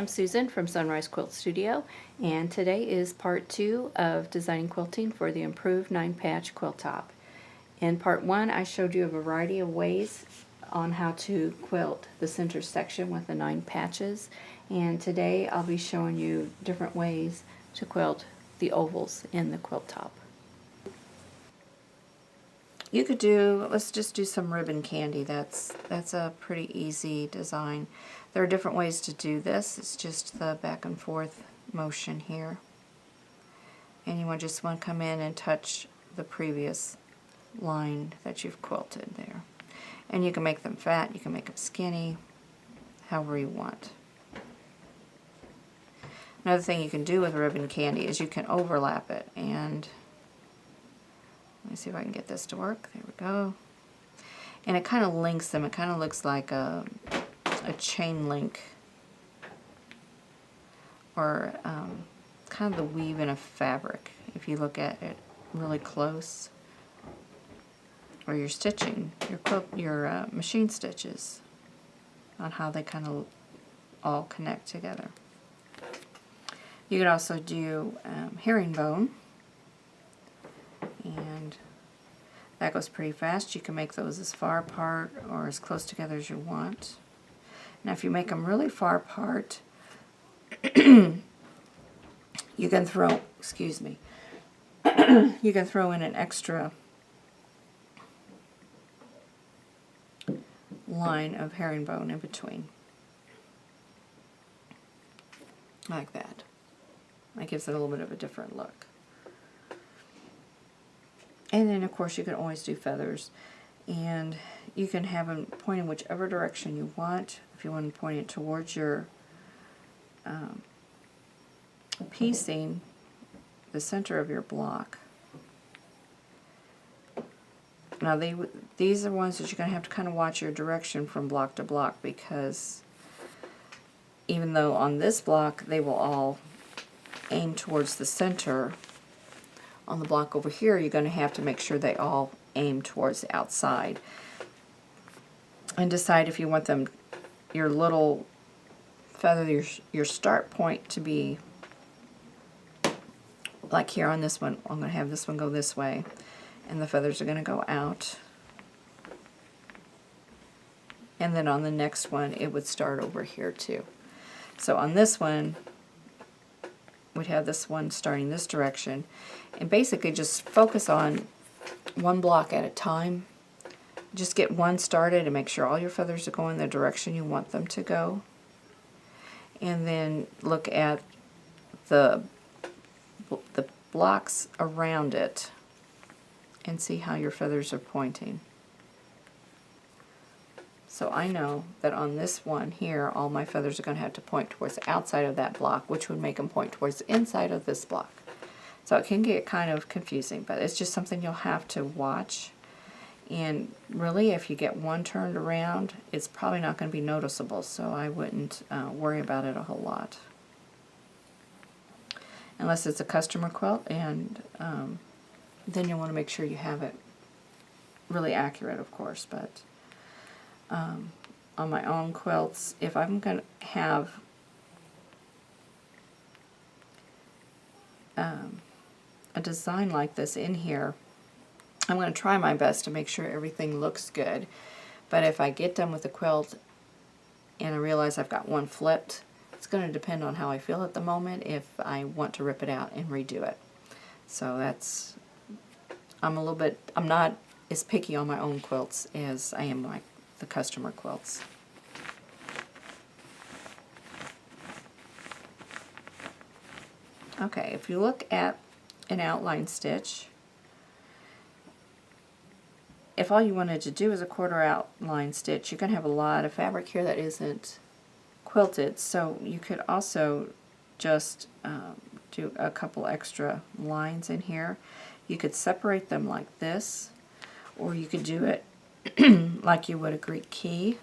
Susan from Sunrise Quilt Studio, and today is part 2 of designing quilting for the improved 9-patch quilt top. In part 1 I showed you a variety of ways on how to quilt the center section with the 9 patches, and today I'll be showing you different ways to quilt the ovals in the quilt top. You could do, let's just do some ribbon candy. That's a pretty easy design. There are different ways to do this. It's just the back and forth motion here. And you just want to come in and touch the previous line that you've quilted there. And you can make them fat, you can make them skinny, however you want. Another thing you can do with ribbon candy is you can overlap it, and let me see if I can get this to work. There we go. And it kind of links them. It kind of looks like a chain link, or kind of the weave in a fabric if you look at it really close. Or your stitching, your machine stitches, on how they kind of all connect together. You could also do herringbone, and that goes pretty fast. You can make those as far apart or as close together as you want. Now if you make them really far apart, you can throw, excuse me, you can throw in an extra line of herringbone in between, like that. That gives it a little bit of a different look. And then of course you can always do feathers, and you can have them pointing whichever direction you want. If you want to point it towards your piecing, the center of your block. Now these are ones that you're going to have to kind of watch your direction from block to block, because even though on this block they will all aim towards the center, on the block over here you're going to have to make sure they all aim towards the outside. And decide if you want them, your little feather, your start point to be like here on this one. I'm going to have this one go this way, and the feathers are going to go out. And then on the next one it would start over here too. So on this one we'd have this one starting this direction, and basically just focus on one block at a time. Just get one started and make sure all your feathers are going the direction you want them to go, and then look at the blocks around it and see how your feathers are pointing. So I know that on this one here, all my feathers are going to have to point towards the outside of that block, which would make them point towards the inside of this block. So it can get kind of confusing, but it's just something you'll have to watch. And really, if you get one turned around, it's probably not going to be noticeable, so I wouldn't worry about it a whole lot. Unless it's a customer quilt, and then you'll want to make sure you have it really accurate, of course. But on my own quilts, if I'm going to have a design like this in here, I'm going to try my best to make sure everything looks good. But if I get done with the quilt and I realize I've got one flipped, it's going to depend on how I feel at the moment if I want to rip it out and redo it. So that's, I'm not as picky on my own quilts as I am like the customer quilts. Okay, if you look at an outline stitch, if all you wanted to do is a quarter outline stitch, you're going to have a lot of fabric here that isn't quilted, so you could also just do a couple extra lines in here. You could separate them like this, or you could do it like you would a Greek key.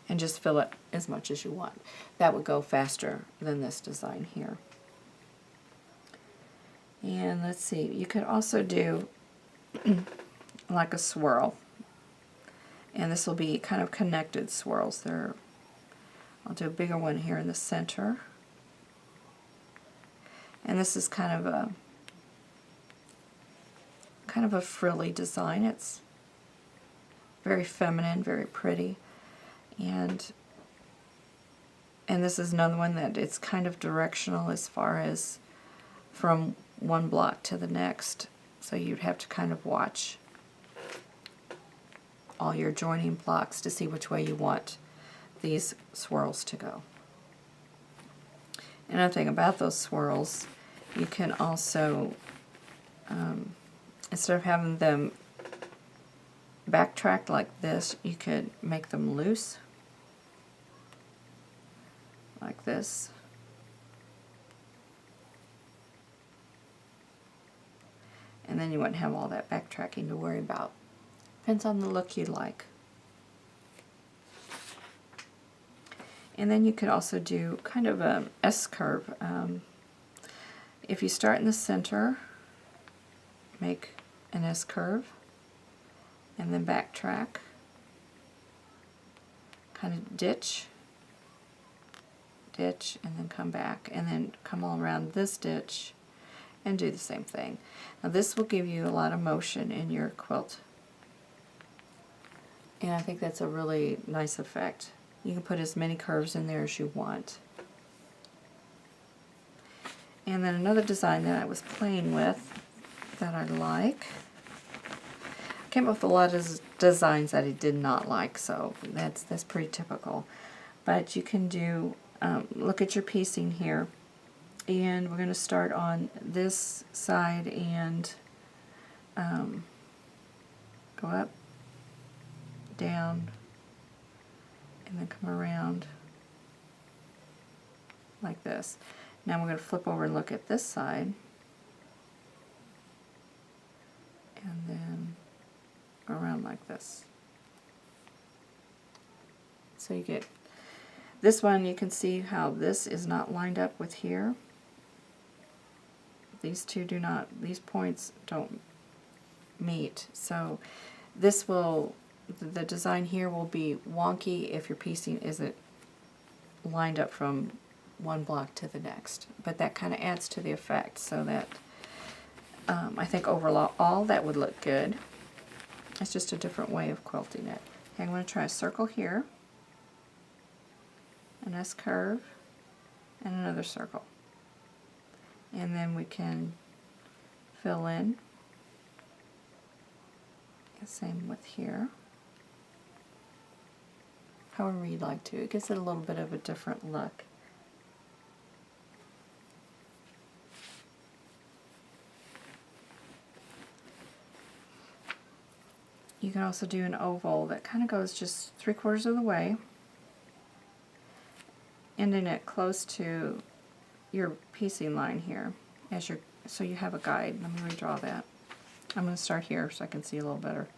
And just fill it as much as you want. That would go faster than this design here. And let's see, you could also do like a swirl. And this will be kind of connected swirls. I'll do a bigger one here in the center. And this is kind of a frilly design. It's very feminine, very pretty. And this is another one that it's kind of directional as far as from one block to the next. So you'd have to kind of watch all your joining blocks to see which way you want these swirls to go. Another thing about those swirls, you can also, instead of having them backtracked like this, you could make them loose, like this. And then you wouldn't have all that backtracking to worry about. Depends on the look you like. And then you could also do kind of an S-curve. If you start in the center, make an S-curve, and then backtrack, kind of ditch, and then come back, and then come all around this ditch, and do the same thing. Now this will give you a lot of motion in your quilt. And I think that's a really nice effect. You can put as many curves in there as you want. And then another design that I was playing with that I like. I came up with a lot of designs that I did not like, so that's pretty typical. But you can do, look at your piecing here. And we're going to start on this side and go up, down, and then come around like this. Now we're going to flip over and look at this side, and then go around like this. So you get this one. You can see how this is not lined up with here. These two do not, these points don't meet. So this will, the design here will be wonky if your piecing isn't lined up from one block to the next. But that kind of adds to the effect, so that I think overall that would look good. It's just a different way of quilting it. Okay, I'm going to try a circle here, an S-curve, and another circle. And then we can fill in. Same with here. However you'd like to. It gives it a little bit of a different look. You can also do an oval that kind of goes just 3/4 of the way, ending it close to your piecing line here, so you have a guide. Let me redraw that. I'm going to start here so I can see a little better.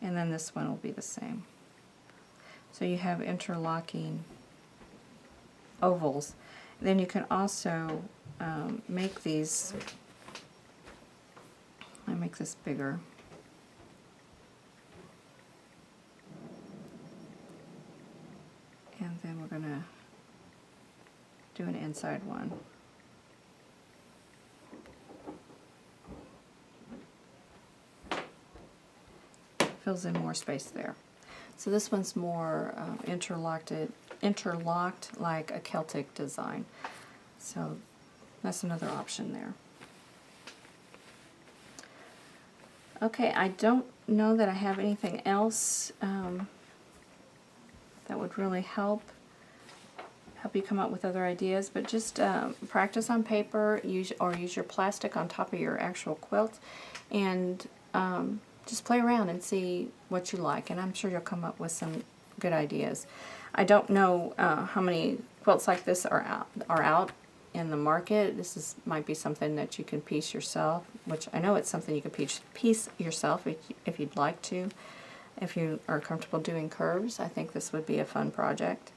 And then this one will be the same. So you have interlocking ovals. Then you can also make these. I make this bigger. And then we're going to do an inside one. Fills in more space there. So this one's more interlocked like a Celtic design. So that's another option there. Okay, I don't know that I have anything else that would really help you come up with other ideas, but just practice on paper, use your plastic on top of your actual quilt, and just play around and see what you like, and I'm sure you'll come up with some good ideas. I don't know how many quilts like this are out in the market. This might be something that you can piece yourself, which I know it's something you can piece yourself if you'd like to. If you are comfortable doing curves, I think this would be a fun project.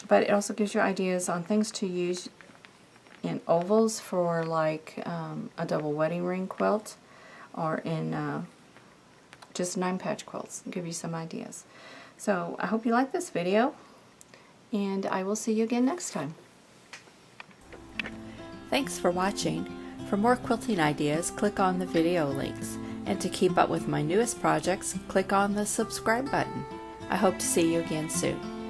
But it also gives you ideas on things to use in ovals for like a double wedding ring quilt, or in just 9-patch quilts. I'll give you some ideas. So I hope you like this video, and I will see you again next time. Thanks for watching. For more quilting ideas, click on the video links. And to keep up with my newest projects, click on the subscribe button. I hope to see you again soon.